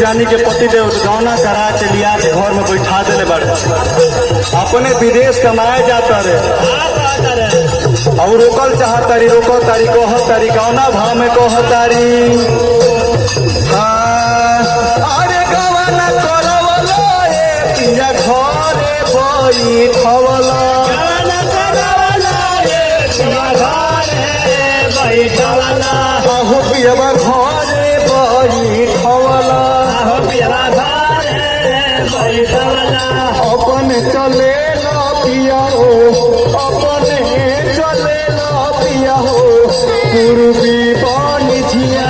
जानी के पतिदेव गौना करा के लिया के घर में बैठा दिले बड़े अपने विदेश कमाए जाता रे और रोकल चाहतारी रोको तारी कह तारी गौना भाव में कह तारी अरे गवाना करवलो पिया घरे बैठवलो अहो पियवा घरे बैठवला अपने चले न पिया हो अपने चले न पिया हो पूर्वी बनी झिया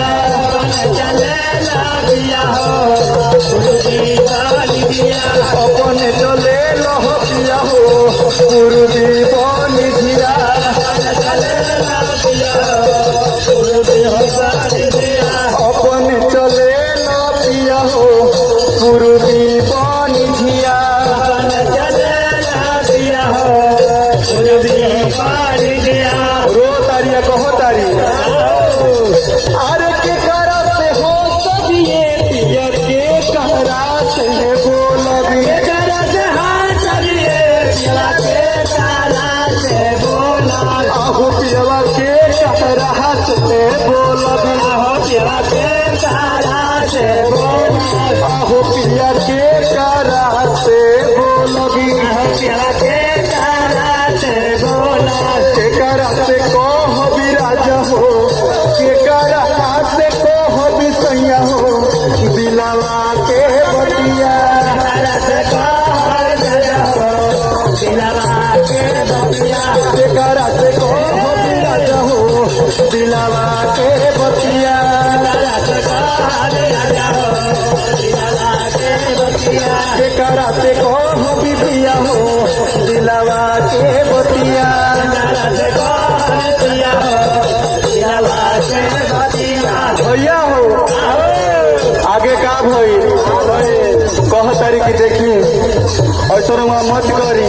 चले न पिया हो अपने चले न पिया हो पूर्वी बनी झिया अपने चले न पिया हो पूर्वी बनी झिया रो तारिया कहो तारी अरे के करा से हो सब ये पिया के कहरा से बोलबी आहो पियवा के कहरा से बोलबी आहो पिया के कहरा से बोलबी केकरा से कह भी राजा हो केकरा से कह भी सैया हो दिलावा के बतिया केकरा से कह भी राजा हो दिलावा के बतिया केकरा से कह भी पिया हो दिलावा के बतिया भैया हो आगे का भई कह तारी की देखी ऐसा मत करी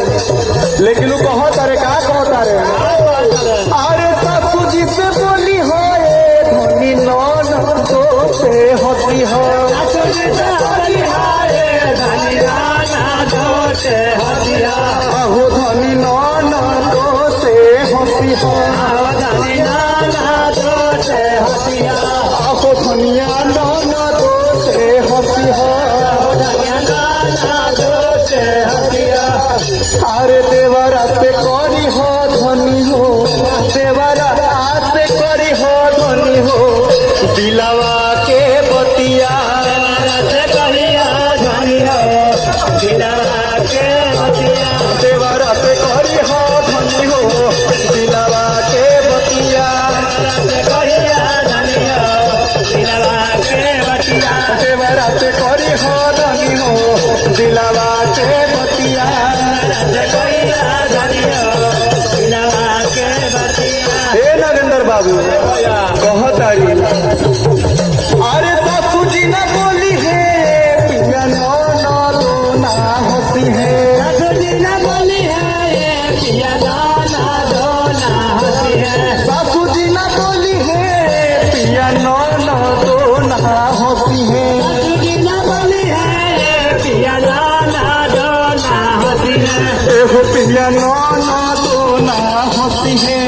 लेकिन वो कह तारे का कह तारे अरे सासू जी से बोली हो धनी नन तो से हसी हो आहो धनी नन तो से हसी हो आहो धनिया नन तो से हसी हो अरे देवरा से करी हो धनी हो देवरा से करी हो धनी हो दिलावा के बतिया देवरा से करी हो धनी हो दिलावा के बतिया देवरा से करी हो धनी हो दिलावा के बतिया हे नरेंद्र बाबू कह तारी अरे सासू जी न बोली है पिया नो ना हंसी है सासू जी न बोली है पिया नो ना हंसी है एहो पिया नो ना हंसी है